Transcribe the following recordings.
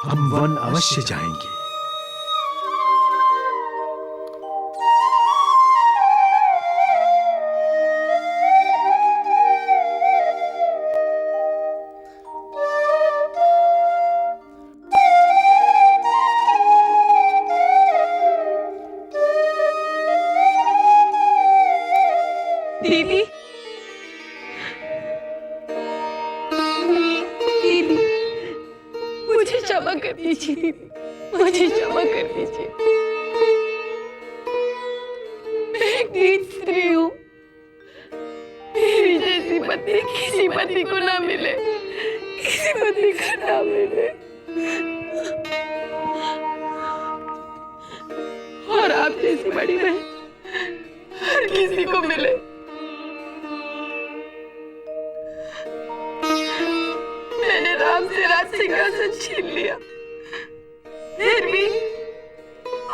हम वन अवश्य जाएंगे। दीदी, दीदी, मुझे क्षमा कर दीजिए दीदी, मुझे क्षमा कर दीजिए। मैं एक नीच स्त्री हूँ। मेरी जैसी पत्नी किसी पति को ना मिले, किसी पति को ना मिले। और आप जैसी बड़ी बहन हर किसी को मिले। मैंने राम से राज सिंहासन छीन लिया, फिर भी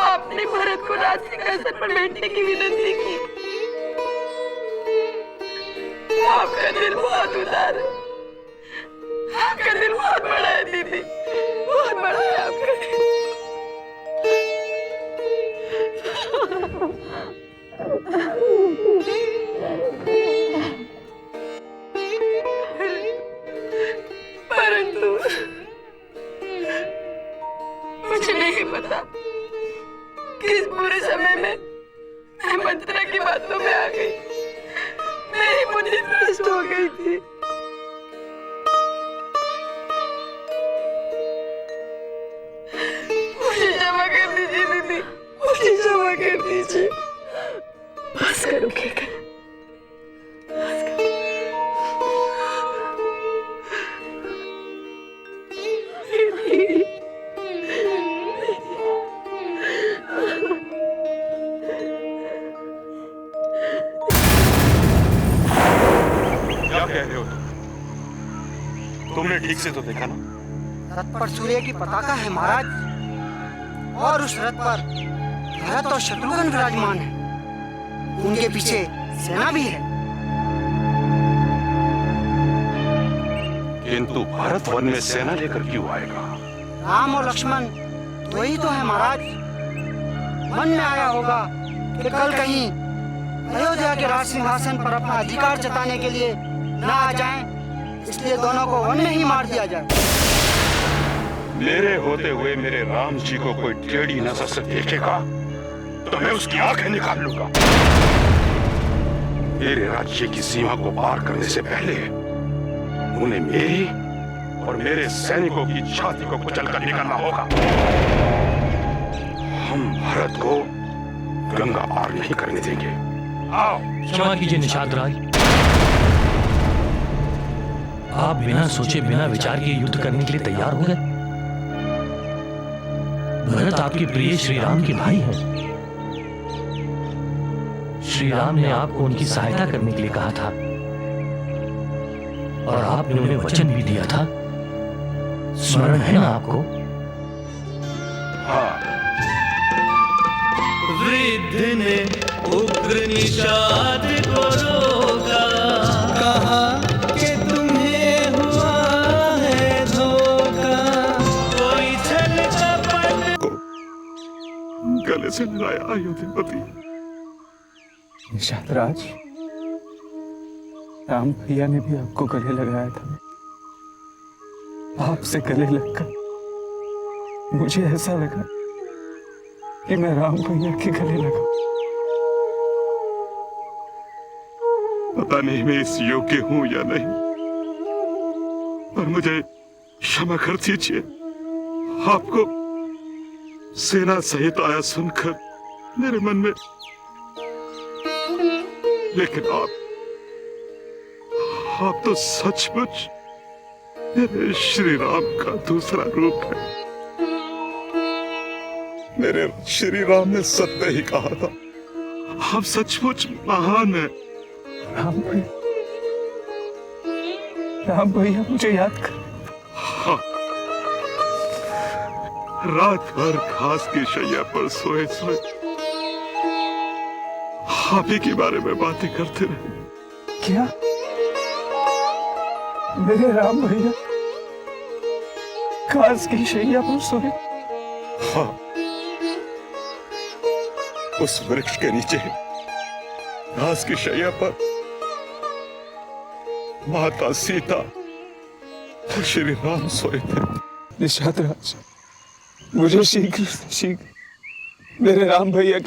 आपने भरत को राज सिंहासन पर बैठने की विनती की। आपका दिल बहुत उदार है, आपका दिल बहुत बड़ा है दीदी, बहुत बड़ा है आपका दिल। परंतु मुझे नहीं पता किस बुरे समय में मैं मंत्रा की बातों में आ गई। मेरी बुद्धि भ्रष्ट हो गई थी। मुझे क्षमा कर दीजिए दीदी, मुझे क्षमा कर दीजिए। बस करो ठीक है, बस करो। क्या कह रहे हो तुमने ठीक से तो देखा ना? रथ पर सूर्य की पताका है महाराज, और उस रथ पर भरत और शत्रुघ्न विराजमान है। उनके पीछे सेना भी है। किंतु भारत वन में सेना लेकर क्यों आएगा? राम और लक्ष्मण दो ही तो है महाराज। मन में आया होगा कि कल कहीं अयोध्या के राज सिंहासन पर अपना अधिकार जताने के लिए न आ जाएं, इसलिए दोनों को वन में ही मार दिया जाए। मेरे होते हुए मेरे राम जी को कोई टेढ़ी नजर से देखेगा तो मैं उसकी आंखें निकाल लूंगा। मेरे राज्य की सीमा को पार करने से पहले उन्हें मेरी और मेरे सैनिकों की छाती को कुचल कर निकलना होगा। हम भारत को गंगा पार नहीं करने देंगे। आओ। क्षमा कीजिए निषाद राज, आप बिना सोचे बिना विचार के युद्ध करने के लिए तैयार हो गए। भरत आपके प्रिय श्री राम के भाई हैं। श्री राम ने आपको उनकी सहायता करने के लिए कहा था और आपने उन्हें वचन भी दिया था। स्मरण है ना आपको? हाँ। वृद्ध ने उग्र निषाद को रोका, कहा कि तुम्हें हुआ है धोखा। कोई छल कपट को गले से लगाया अयोध्यापति। निषाद राज, राम भैया ने भी आपको गले लगाया था। आपसे गले लगकर मुझे ऐसा लगा कि मैं राम भैया के गले लगा। पता नहीं मैं इस योग्य हूं या नहीं, पर मुझे क्षमा कर दीजिए। आपको सेना सहित आया सुनकर मेरे मन में, लेकिन आप तो सचमुच मेरे श्री राम का दूसरा रूप है। मेरे श्री राम ने सत्य ही कहा था, आप सचमुच महान हैं। राम भैया मुझे याद कर। हाँ, रात भर घास की शैया पर सोए सोए आप ही के बारे में बातें करते रहे। क्या मेरे राम भैया घास की शैया पर सोए। हाँ, उस वृक्ष के नीचे घास की शैया पर माता सीता और श्री राम सोए थे। निषाद राज, मुझे शीघ्र से शीघ्र मेरे राम भैया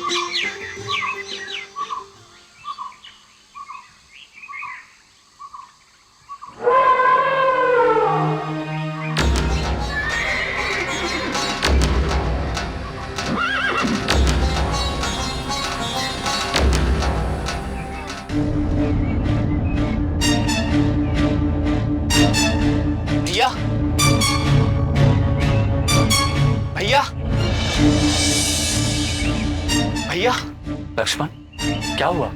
भैया, भैया, भैया, लक्ष्मण, क्या हुआ?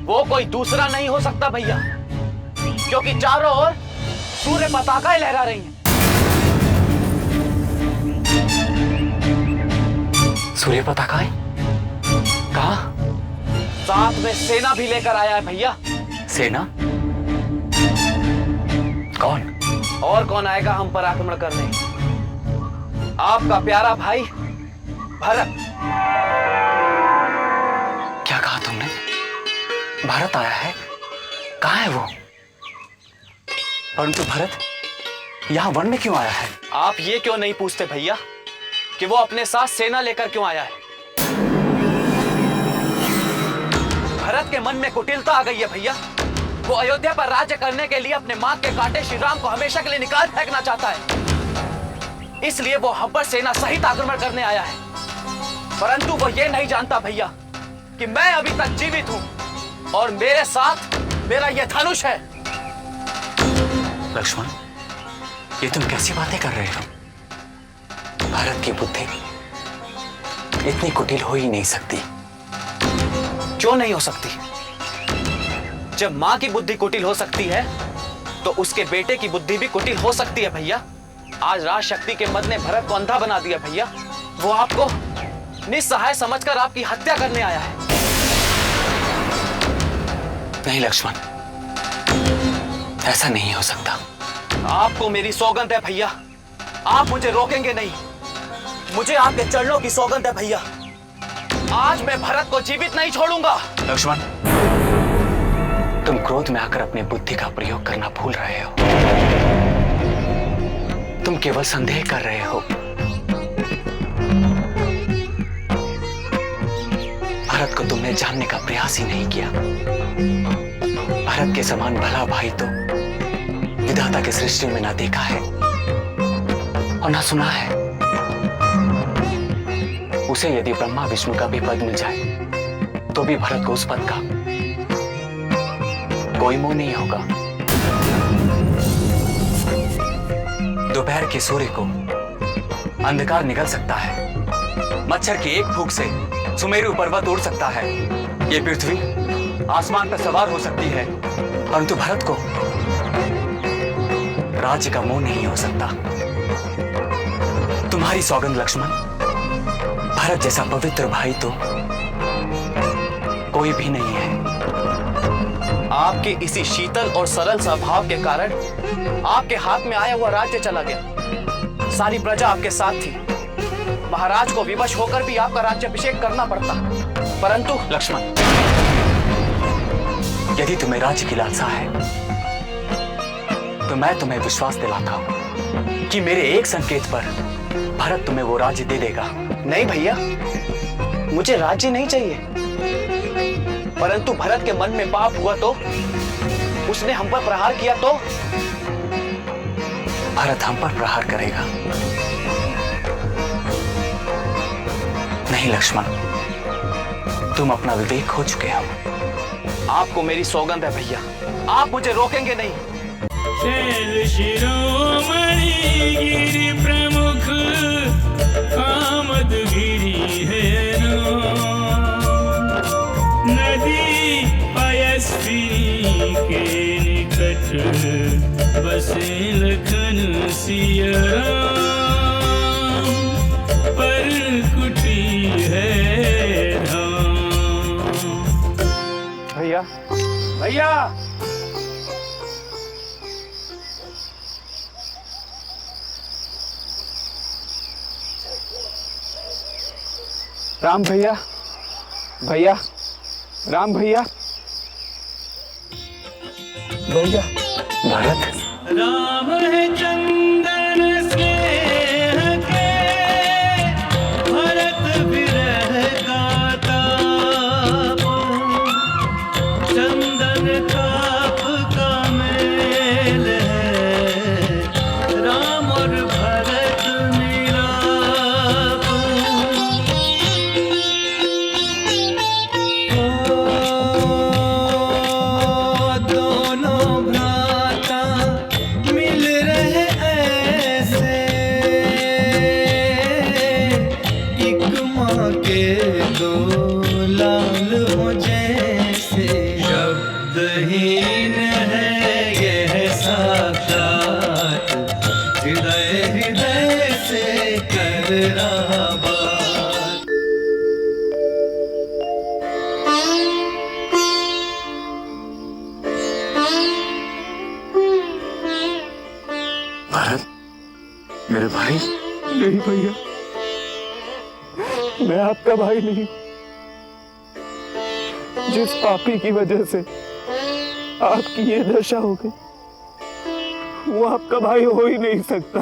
वो कोई दूसरा नहीं हो सकता भैया, क्योंकि चारों ओर सूर्य पताकाएं लहरा रही हैं। सूर्य पताकाएं? कहाँ? साथ में सेना भी लेकर आया है भैया। सेना? कौन? और कौन आएगा हम पर आक्रमण करने? आपका प्यारा भाई भरत। क्या कहा तुमने? भारत आया है? कहाँ है वो? परंतु भरत यहाँ वन में क्यों आया है? आप ये क्यों नहीं पूछते भैया कि वो अपने साथ सेना लेकर क्यों आया है? भरत के मन में कुटिलता आ गई है भैया। वो अयोध्या पर राज्य करने के लिए अपने मां के कांटे श्री राम को हमेशा के लिए निकाल फेंकना चाहता है। इसलिए वो हम पर सेना सहित आक्रमण करने आया है। परंतु वो ये नहीं जानता भैया कि मैं अभी तक जीवित हूं और मेरे साथ मेरा ये धनुष है। लक्ष्मण, ये तुम कैसी बातें कर रहे हो? भारत की बुद्धि इतनी कुटिल हो ही नहीं सकती। क्यों नहीं हो सकती? जब मां की बुद्धि कुटिल हो सकती है तो उसके बेटे की बुद्धि भी कुटिल हो सकती है भैया। आज राज शक्ति के मद ने भरत को अंधा बना दिया भैया। वो आपको निस्सहाय समझकर आपकी हत्या करने आया है। नहीं लक्ष्मण, ऐसा नहीं हो सकता। आपको मेरी सौगंध है भैया, आप मुझे रोकेंगे नहीं। मुझे आपके चरणों की सौगंध है भैया। आज मैं भरत को जीवित नहीं छोड़ूंगा। लक्ष्मण, तुम क्रोध में आकर अपनी बुद्धि का प्रयोग करना भूल रहे हो। तुम केवल संदेह कर रहे हो। भरत को तुमने जानने का प्रयास ही नहीं किया। भरत के समान भला भाई तो विधाता की सृष्टि में ना देखा है और ना सुना है। उसे यदि ब्रह्मा विष्णु का भी पद मिल जाए तो भी भरत को उस पद का कोई मोह नहीं होगा। दोपहर के सूर्य को अंधकार निकल सकता है। मच्छर की एक फूंक से सुमेरु पर्वत उड़ सकता है। ये पृथ्वी आसमान पर सवार हो सकती है, परंतु भरत को राज्य का मोह नहीं हो सकता। तुम्हारी सौगंध लक्ष्मण, भरत जैसा पवित्र भाई तो कोई भी नहीं है। आपके इसी शीतल और सरल स्वभाव के कारण आपके हाथ में आया हुआ राज्य चला गया। सारी प्रजा आपके साथ थी। महाराज को विवश होकर भी आपका राज्याभिषेक करना पड़ता। परंतु लक्ष्मण, यदि तुम्हें राज्य की लालसा है तो मैं तुम्हें विश्वास दिलाता हूं कि मेरे एक संकेत पर भरत तुम्हें वो राज्य दे देगा। नहीं भैया, मुझे राज्य नहीं चाहिए। परंतु भरत के मन में पाप हुआ तो, उसने हम पर प्रहार किया तो? भरत हम पर प्रहार करेगा नहीं लक्ष्मण, तुम अपना विवेक खो चुके हो। आपको मेरी सौगंध है भैया, आप मुझे रोकेंगे नहीं। शैल शिरोमणि गिरि प्रमुख आमद गिरी है नदी पयस्विनी के निकट बसे लखन सिया राम पर कुटी है धाम। भैया, भैया, राम भैया, भैया, राम भैया, भैया। भरत, राम है चंदन स्नेह के, भरत विरह का ताप, चंदन ताप का मेल है, राम और भरत मिलाप। दोनों भ्राता मिल रहे ऐसे, एक माँ के दो लाल हो जैसे, शब्दहीन है यह साक्षात, हृदय हृदय से कर रहा बात। भरत, मेरे भाई। नहीं भैया, मैं आपका भाई नहीं। जिस पापी की वजह से आपकी ये दशा हो गई, वो आपका भाई हो ही नहीं सकता।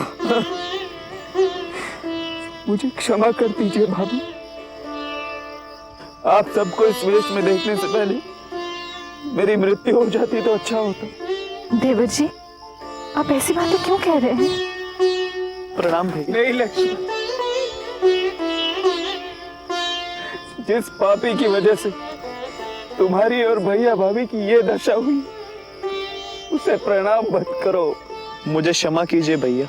मुझे क्षमा कर दीजिए भाभी। आप सबको इस वेश में देखने से पहले मेरी मृत्यु हो जाती तो अच्छा होता। देवर जी, आप ऐसी बातें क्यों कह रहे हैं? प्रणाम भैया। नहीं लक्ष्मण, जिस पापी की वजह से तुम्हारी और भैया भाभी की ये दशा हुई, उसे प्रणाम मत करो। मुझे क्षमा कीजिए भैया,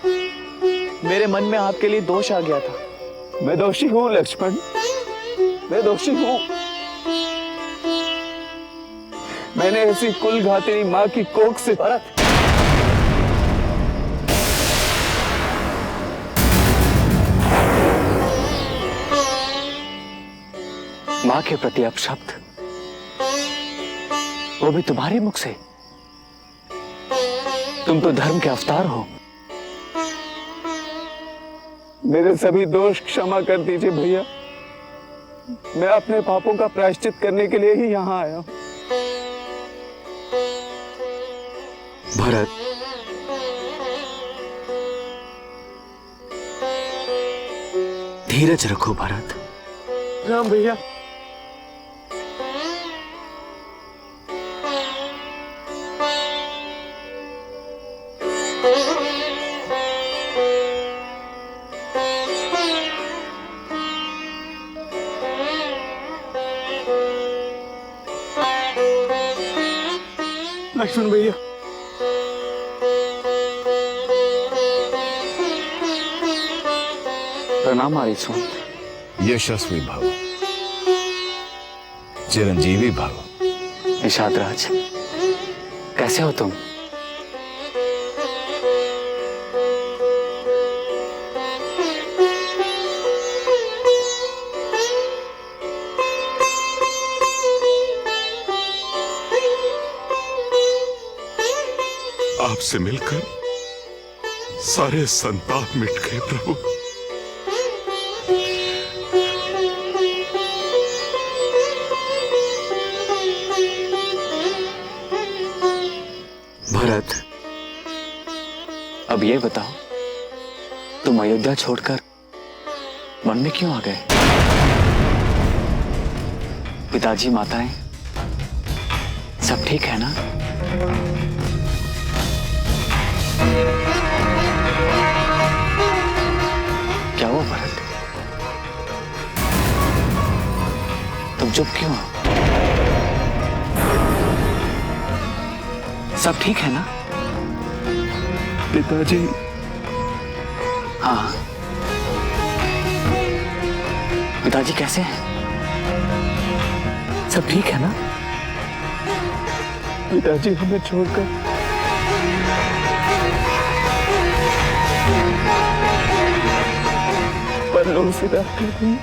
मेरे मन में आपके लिए दोष आ गया था। मैं दोषी हूँ लक्ष्मण, मैं दोषी हूँ। मैंने ऐसी कुलघातिनी माँ की कोख से भरत, मां के प्रति अपशब्द, वो भी तुम्हारे मुख से। तुम तो धर्म के अवतार हो। मेरे सभी दोष क्षमा कर दीजिए भैया। मैं अपने पापों का प्रायश्चित करने के लिए ही यहाँ आया हूँ। भरत, धीरज रखो भरत। राम भैया, लक्ष्मण भैया, प्रणाम आरिसो। यशस्वी भव, चिरंजीवी भव। निषादराज, कैसे हो तुम? आपसे मिलकर सारे संताप मिट गए प्रभु। भरत, अब ये बताओ, तुम अयोध्या छोड़कर वन में क्यों आ गए? पिताजी, माताएं सब ठीक है ना? क्या हुआ भरत? तुम चुप क्यों हो? सब ठीक है ना? पिताजी। हाँ, पिताजी कैसे हैं? सब ठीक है ना? पिताजी हमें छोड़कर परलोक से राह कर रही हैं।